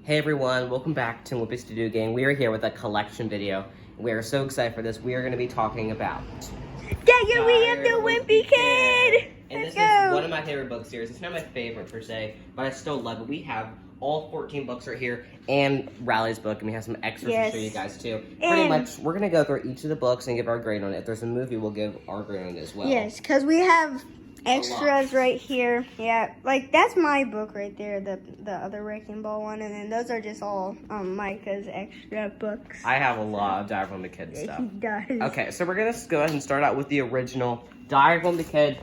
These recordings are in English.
Hey everyone, welcome back to Wimpy Studio Gang. We are here with a collection video. We are so excited for this. We are going to be talking about We have the Wimpy Kid! And Let's this is go. one of my favorite book series. It's not my favorite per se, but I still love it. We have all 14 books right here and Riley's book, and we have some extras to show you guys too. Pretty much, we're going to go through each of the books and give our grade on it. If there's a movie, we'll give our grade on it as well. Yes, because we have extras right here. Yeah, like that's my book right there, the other Wrecking Ball one, and then those are just all Micah's extra books. I have a lot of Diary of the Kid stuff. He does. Okay, so we're going to go ahead and start out with the original Diary of the Kid,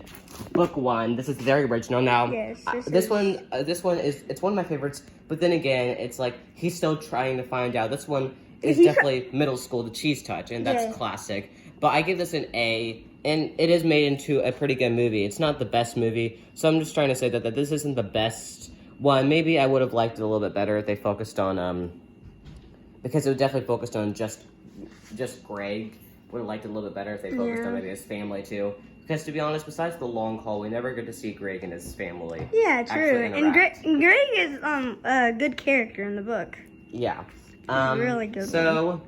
book 1. This is very original. Now, yes, this one is, it's one of my favorites, but then again, it's like, he's still trying to find out. This one is definitely middle school, the Cheese Touch, and that's classic. But I give this an A, and it is made into a pretty good movie. It's not the best movie, so I'm just trying to say that this isn't the best one. Maybe I would have liked it a little bit better if they focused on, because it would definitely focused on just Greg. Would have liked it a little bit better if they focused on maybe his family too. Because to be honest, besides the long haul, we never get to see Greg and his family. Yeah, true. And Greg is a good character in the book. Yeah. Really good. So,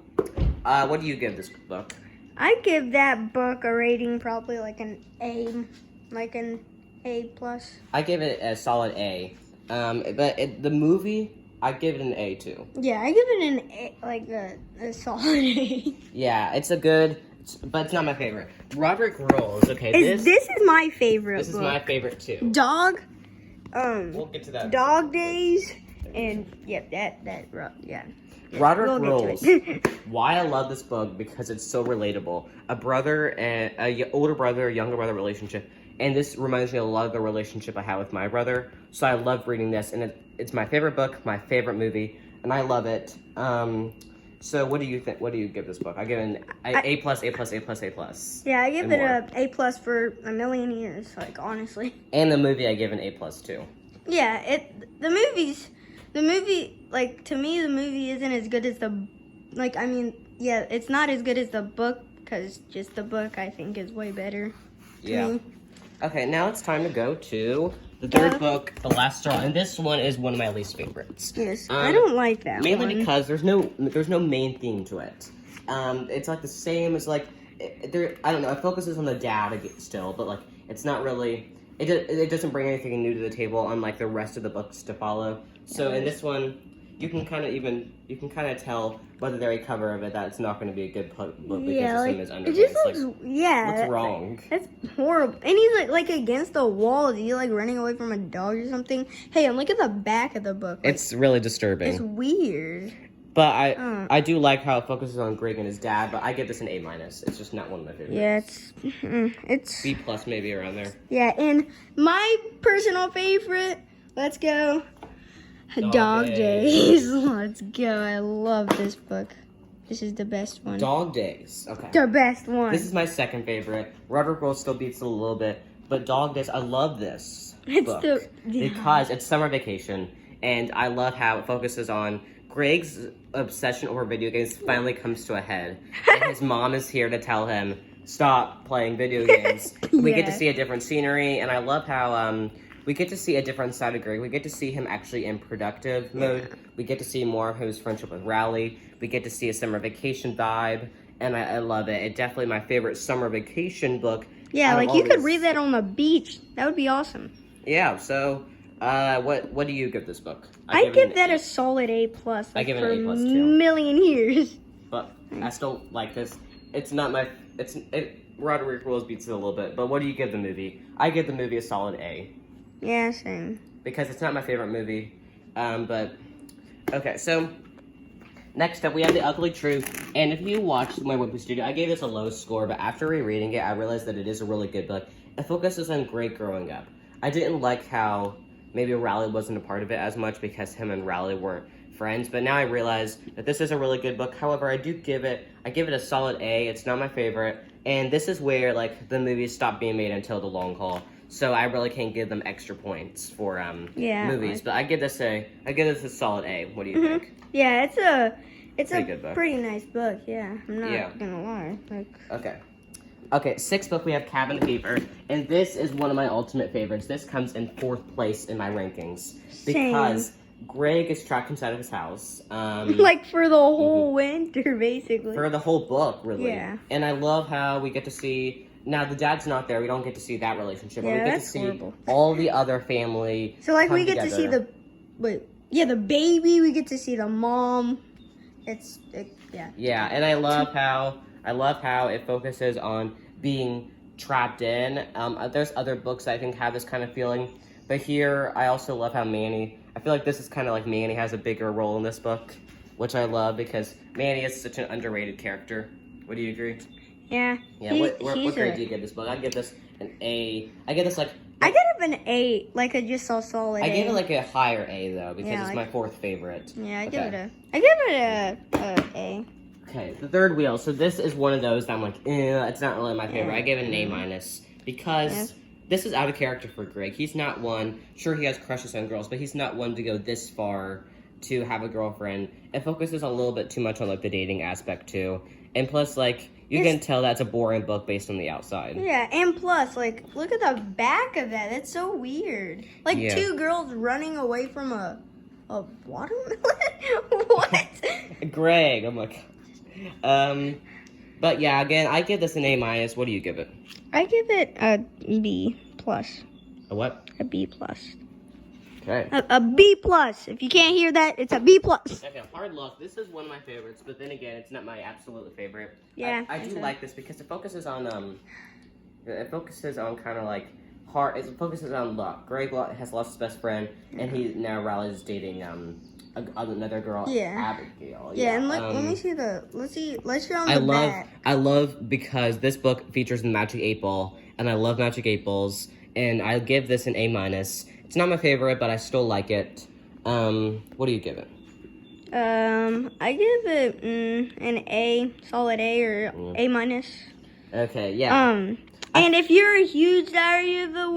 what do you give this book? I give that book a rating probably like an A, like an A plus. I give it a solid A. But the movie, I give it an A too. Yeah, I give it an A, like a solid A. Yeah, it's a good, but it's not my favorite. Roderick Rolls. Okay, this is my favorite. This is my favorite too. Dog. We'll get to that. Dog Days, and yeah. Roderick Rolls. Why I love this book, because it's so relatable. A brother and a older brother, younger brother relationship, and this reminds me a lot of the relationship I have with my brother. So I love reading this, and it's my favorite book, my favorite movie, and I love it. So what do you think? What do you give this book? I give it an A plus, A plus, A plus, A plus. Yeah, I give it a A plus for a million years. Like honestly. And the movie, I give an A plus too. Yeah, the movie, like, to me, the movie isn't as good as it's not as good as the book, because just the book, I think, is way better to me. Okay, now it's time to go to the third book, The Last Straw, and this one is one of my least favorites. Yes, I don't like that mainly because there's no main theme to it. It's like the same as, like, I don't know, it focuses on the dad still, but, like, it's not really... It doesn't bring anything new to the table, unlike the rest of the books to follow. So in this one, you can kind of tell by the very cover of it that it's not going to be a good book because the same as Under. It just looks, what's wrong? That's horrible. And he's like against the wall. Is he like running away from a dog or something? Hey, and look at the back of the book. Like, it's really disturbing. It's weird. But I do like how it focuses on Greg and his dad, but I give this an A minus. It's just not one of my favorites. Yeah, it's B plus maybe around there. Yeah, and my personal favorite, let's go, Dog Days. Let's go. I love this book. This is the best one. Dog Days. Okay. The best one. This is my second favorite. Roderick Rolls still beats it a little bit, but Dog Days, I love this book because it's summer vacation, and I love how it focuses on Greg's obsession over video games finally comes to a head. And his mom is here to tell him, stop playing video games. We get to see a different scenery, and I love how we get to see a different side of Greg. We get to see him actually in productive mode. We get to see more of his friendship with Riley. We get to see a summer vacation vibe, and I love it. It's definitely my favorite summer vacation book. Yeah, like you could read that on the beach. That would be awesome. Yeah, so... what do you give this book? I give that a solid A plus. Like, I give it an an A plus too. too. Million years. But I still like this. It's not my. Roderick Rolls beats it a little bit. But what do you give the movie? I give the movie a solid A. Yeah, same. Because it's not my favorite movie. But okay, so next up we have The Ugly Truth. And if you watched my Wimpy Studio, I gave this a low score. But after rereading it, I realized that it is a really good book. It focuses on Greg growing up. I didn't like how maybe Riley wasn't a part of it as much because him and Riley weren't friends, but now I realize that this is a really good book. However, I give it a solid A. It's not my favorite, and this is where like the movies stopped being made until The Long Haul. So I really can't give them extra points for movies, but I give this a solid A. What do you think? Yeah, it's a good book. Pretty nice book. Yeah, I'm not gonna lie. Okay, sixth book we have Cabin Fever, and this is one of my ultimate favorites. This comes in 4th place in my rankings because Greg is trapped inside of his house. Like for the whole winter, basically. For the whole book, really. Yeah. And I love how we get to see. Now the dad's not there. We don't get to see that relationship. But Yeah, we get to that's see horrible. all the other family. So like come we get to see together. the baby. We get to see the mom. Yeah. Yeah, and I love how it focuses on being trapped in. There's other books I think have this kind of feeling, but here I also love how Manny. I feel like this is kind of like Manny has a bigger role in this book, which I love because Manny is such an underrated character. Would you agree? Yeah. Yeah. What grade do you give this book? I give this an A. I give this like. I give it an 8, like I just saw solid. I gave it like a higher A though because Yeah, it's my 4th favorite. Yeah, I Okay. give it a A. Okay, the third wheel. So this is one of those that I'm like, it's not really my favorite. I give it an A minus because this is out of character for Greg. He's not one. Sure, he has crushes on girls, but he's not one to go this far to have a girlfriend. It focuses a little bit too much on like the dating aspect too, and plus like you can tell that's a boring book based on the outside. Yeah, and plus, like, look at the back of that. That's so weird. Like, Yeah. 2 girls running away from a watermelon? What? Greg, I'm like, but yeah, again, I give this an A minus. What do you give it? I give it a B plus. A what? A B plus. Okay. A B plus. If you can't hear that, it's a B plus. Okay, Hard Luck. This is one of my favorites, but then again, it's not my absolute favorite. Yeah, I do it's a- like this because it focuses on kind of like it focuses on luck. Greg has lost his best friend, and he now rallies dating another girl, Yeah. Abigail. Yeah, and let me see let's show on the I love back. I love because this book features the Magic 8 Ball, and I love Magic 8 Balls, and I give this an A minus. It's not my favorite, but I still like it. What do you give it? I give it an A, solid A or A minus. Okay, yeah. And if you're a huge Diary of the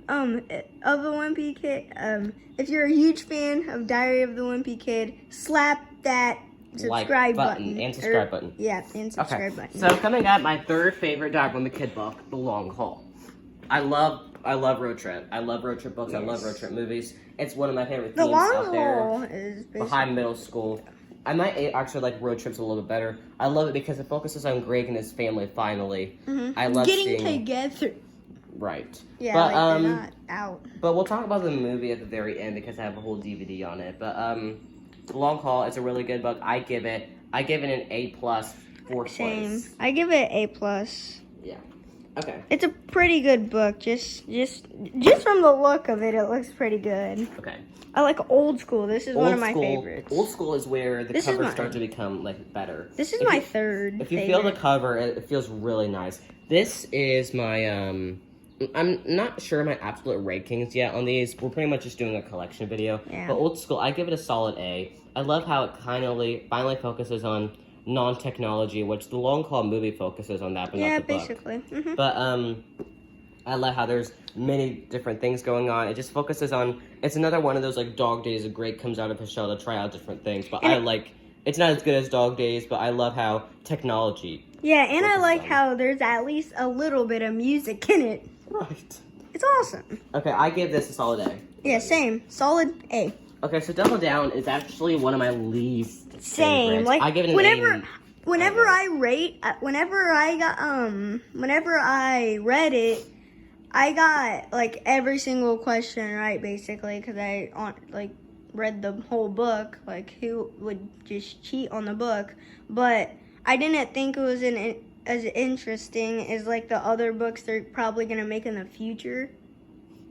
Wimpy Kid, if you're a huge fan of Diary of the Wimpy Kid, slap that subscribe button. And subscribe button. Yeah, and subscribe button. So coming up, my third favorite Diary of the Kid book, The Long Haul. I love road trip. I love road trip books. Yes. I love road trip movies. It's one of my favorite The themes long out there. haul is basically Behind middle school. I might actually like road trips a little bit better. I love it because it focuses on Greg and his family finally. I love getting seeing together. right. Yeah, but like they're not out. but we'll talk about the movie at the very end because I have a whole DVD on it. But The Long Haul is a really good book. I give it an A plus, 4th Same. place. I give it A plus. Yeah. Okay. It's a pretty good book. Just from the look of it, it looks pretty good. Okay. I like Old School. This is one of my favorites. Old School is where the This is covers mine. start to become like better. This is If my you- third If you favorite. feel the cover, it feels really nice. This is my I'm not sure my absolute rankings yet on these. We're pretty much just doing a collection video. Yeah. But Old School, I give it a solid A. I love how it finally focuses on non-technology, which the Long Haul movie focuses on that, but yeah, not the book. basically. Mhm. But I love how there's many different things going on. It just focuses on. It's another one of those like Dog Days. A Greg comes out of his shell to try out different things. But it's not as good as Dog Days. But I love how technology. Yeah, and I Focus like on. how there's at least a little bit of music in it. Right. It's awesome. Okay, I give this a solid A. Yeah, same. Solid A. Okay, so Double Down is actually one of my least Same. favorites. Like I give it an whenever A. whenever I read it, I got like every single question right, basically, because I read the whole book. Like, who would just cheat on the book? But I didn't think it was as interesting as like the other books they're probably gonna make in the future.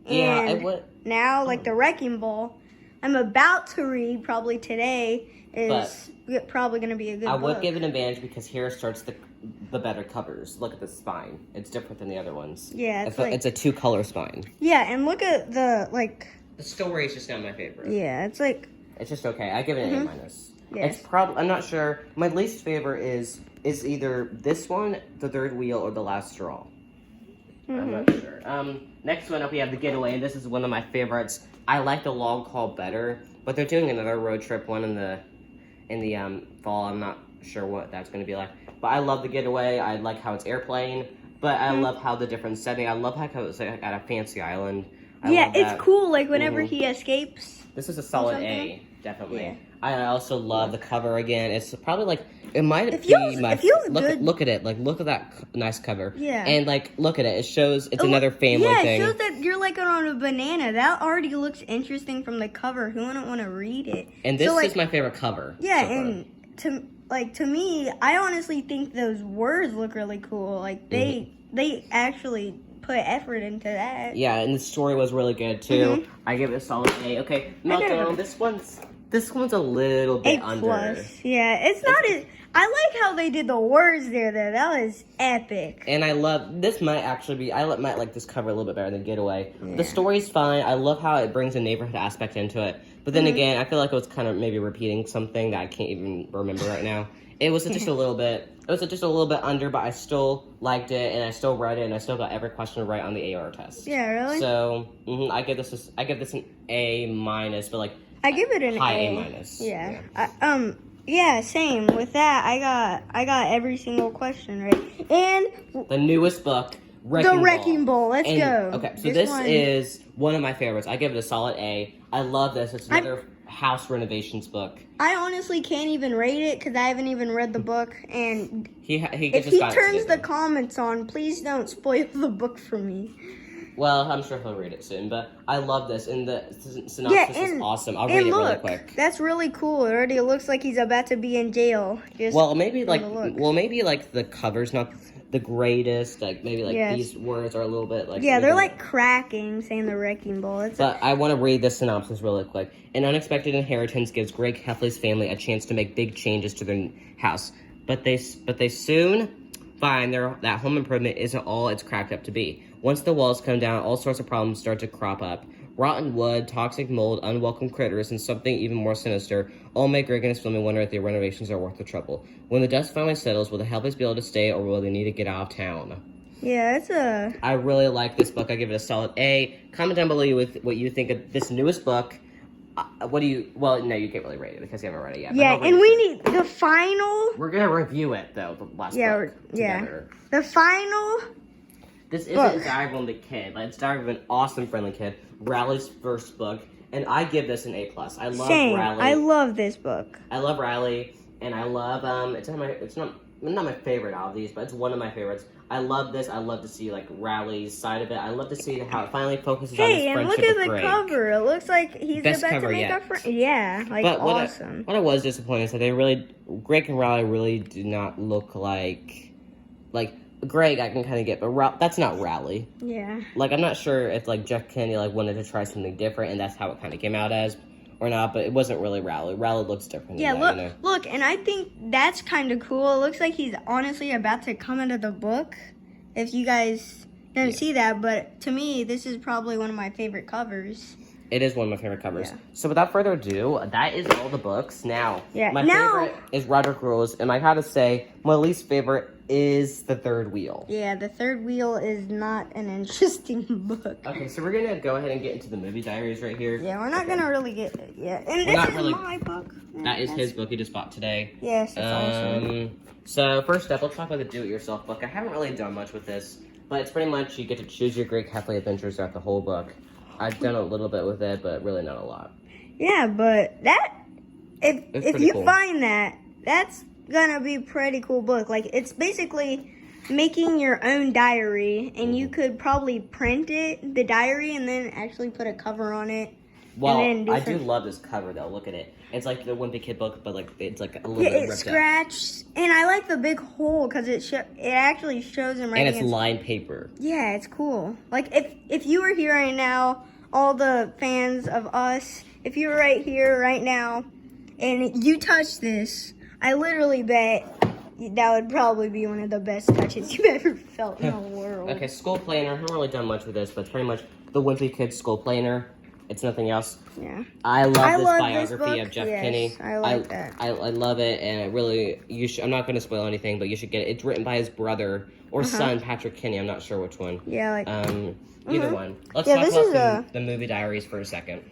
Yeah, And it would. now, like the Wrecking Ball, I'm about to read probably today is probably gonna be a good I book. would give it an advantage because here starts the better covers. Look at the spine; it's different than the other ones. Yeah, it's a 2-color spine. Yeah, and look at the The story is just not my favorite. yeah, it's like It's just okay. I give it an A minus. Yes. It's I'm not sure. My least favorite is either this one, the third wheel, or the last straw. I'm not sure. Next one up, we have the Getaway, and this is one of my favorites. I like the Long Haul better, but they're doing another road trip one in the fall. I'm not sure what that's going to be like, but I love the Getaway. I like how it's airplane, but I love how the different setting. I love how it's like at a fancy island. I Yeah, love that. it's cool. Like whenever he escapes. This is a solid something. A, definitely. Yeah. I also love the cover again. It's probably like it might It be feels- my it feels look. good. Look at it, like look at that nice cover. Yeah. And like look at it. It shows it's Oh, another family yeah, thing. it shows that you're like on a banana. That already looks interesting from the cover. Who wouldn't want to read it? And this So, like, is my favorite cover. Yeah, so far. and to me, I honestly think those words look really cool. Like they actually put effort into that. Yeah, and the story was really good too. Mm-hmm. I give it a solid A. Okay, meltdown. This one's a little bit A under. plus. Yeah, it's not as. I like how they did the words there. Though that was epic. And I love this. Might actually be. Might like this cover a little bit better than Getaway. Yeah. The story's fine. I love how it brings a neighborhood aspect into it. But then again, I feel like it was kind of maybe repeating something that I can't even remember right now. It was just a little bit. It was just a little bit under, but I still liked it, and I still read it, and I still got every question right on the AR test. Yeah, really. So I give this an A minus, but like I give it an high A. A minus. Yeah. Yeah, same. With that, I got every single question right. And The newest book, the Wrecking Ball. Let's And- go. Okay, so this is one of my favorites. I give it a solid A. I love this. It's another house renovations book. I honestly can't even rate it because I haven't even read the book. And He if just he got it turns the together. comments on, please don't spoil the book for me. Well, I'm sure he'll read it soon, but I love this, and the synopsis is and- awesome. I'll And read it really look, quick. that's really cool. It already looks like he's about to be in jail. Just Well, maybe like, the look. the cover's not the greatest. Like maybe like Yes. these words are a little bit like yeah, they're maybe- like cracking, saying the Wrecking Ball. It's But I want to read the synopsis really quick. An unexpected inheritance gives Greg Heffley's family a chance to make big changes to their house, but they soon find that home improvement isn't all it's cracked up to be. Once the walls come down, all sorts of problems start to crop up. Rotten wood, toxic mold, unwelcome critters, and something even more sinister all make Greg and his family wonder if the renovations are worth the trouble. When the dust finally settles, will the Heffleys be able to stay, or will they need to get out of town? yeah, it's a. I really like this book. I give it a solid A. Comment down below with what you think of this newest book. What do you? Well, no, you can't really rate it because you haven't read it yet. but Yeah, I'll rate and it we soon. need the final. We're gonna review it though. The last book together. The final. This Book. isn't Diary of a Kid. Like, it's Diary of an awesome, friendly kid. Riley's first book, and I give this an A+. I love Same. Riley. I love this book. I love Riley, and I love it's not my favorite out of these, but it's one of my favorites. I love this. I love to see like Riley's side of it. I love to see how it finally focuses on his Hey, and friendship look at with the Greg. cover. It looks like he's Best about to cover make yet. a friend. Yeah, like But awesome. what I was disappointed is that Greg and Riley really do not look like Greg. I can kind of get, but that's not Riley. Yeah. Like, I'm not sure if like Jeff Kennedy like wanted to try something different, and that's how it kind of came out as, or not. But it wasn't really Riley. Riley looks different. Yeah, than look, that, you know? look, and I think that's kind of cool. It looks like he's honestly about to come into the book. If you guys didn't see that, but to me, this is probably one of my favorite covers. It is one of my favorite covers. Yeah. So without further ado, that is all the books. Now, Yeah, my now- favorite is Roderick Rules, and I gotta say, my least favorite is The Third Wheel. Yeah, The Third Wheel is not an interesting book. Okay, so we're gonna go ahead and get into the movie diaries right here. Yeah, we're not gonna really get it yet. And We're this not is really- my book. That is his book he just bought today. Yes, it's awesome. So first up, let's talk about the do-it-yourself book. I haven't really done much with this, but it's pretty much you get to choose your Greg Heffley adventures throughout the whole book. I've done a little bit with it, but really not a lot. Yeah, but that It's if pretty you cool. find that, that's gonna be a pretty cool book. Like it's basically making your own diary, and you could probably print the diary, and then actually put a cover on it. Well, and then I do love this cover though. Look at it. It's like the Wimpy Kid book, but like it's like a little Yeah, bit it's ripped up. scratched, and I like the big hole because it actually shows him right. And it's lined paper. Yeah, it's cool. Like if you were here right now, all the fans of us, if you were right here right now, and you touched this, I literally bet that would probably be one of the best touches you've ever felt in the world. Okay, School Planner. I haven't really done much with this, but it's pretty much the Wimpy Kid School Planner. It's nothing else. Yeah. I love I this love biography this book. of Jeff Yes, Kinney. I like that. I love it, and it really I'm not going to spoil anything, but you should get it. It's written by his brother or son, Patrick Kinney. I'm not sure which one. Yeah, like Either one. Let's Yeah, talk this about is the movie diaries for a second.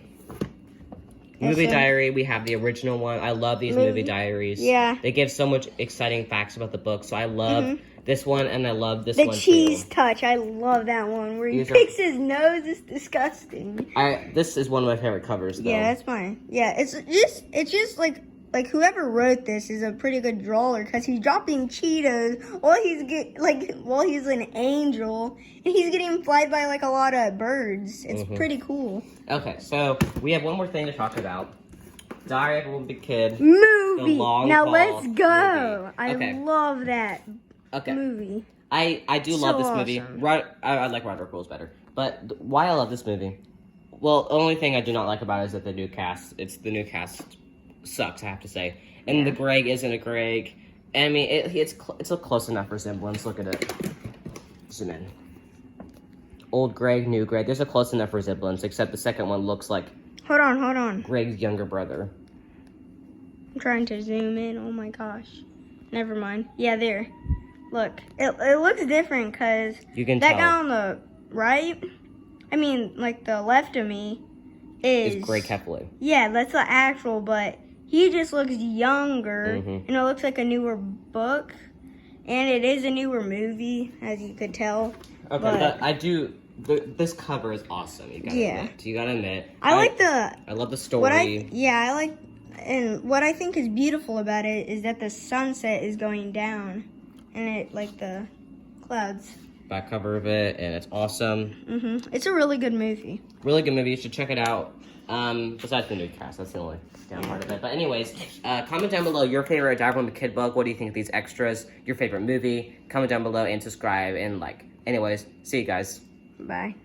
Movie sir. diary, we have the original one. I love these movie diaries. Yeah. They give so much exciting facts about the book. So I love this one, and I love this The one cheese too. touch, I love that one where he These are- picks his nose. It's disgusting. This is one of my favorite covers, though. Yeah, that's mine. Yeah, it's just like whoever wrote this is a pretty good drawer because he's dropping Cheetos while he's an angel and he's getting flied by like a lot of birds. It's pretty cool. Okay, so we have one more thing to talk about. Diary of a Wimpy Kid. Movie. Long Now haul let's go. movie. I Okay. love that Okay. movie. I do So love this movie. awesome. I like Roderick Rules better. But why I love this movie? Well, the only thing I do not like about it is that the new cast sucks, I have to say. And the Greg isn't a Greg. I mean, it's a close enough resemblance. Look at it. Zoom in. Old Greg, new Greg. There's a close enough resemblance, except the second one looks like Hold on. Greg's younger brother. I'm trying to zoom in. Oh my gosh. Never mind. Yeah, there. Look, it looks different because You can that tell. guy on the right, I mean, like the left of me, is Greg Heffley. Yeah, that's the actual, but he just looks younger, and it looks like a newer book, and it is a newer movie, as you could tell. Okay, but I do. This cover is awesome. You gotta admit. I like the. I love the story. I like, and what I think is beautiful about it is that the sunset is going down, and it like the clouds. Back cover of it, and it's awesome. It's a really good movie. Really good movie. You should check it out. Besides the new cast, that's the only down part of it. But anyways, comment down below your favorite Diary of a Kid book. What do you think of these extras? Your favorite movie? Comment down below and subscribe and like. Anyways, see you guys. Bye.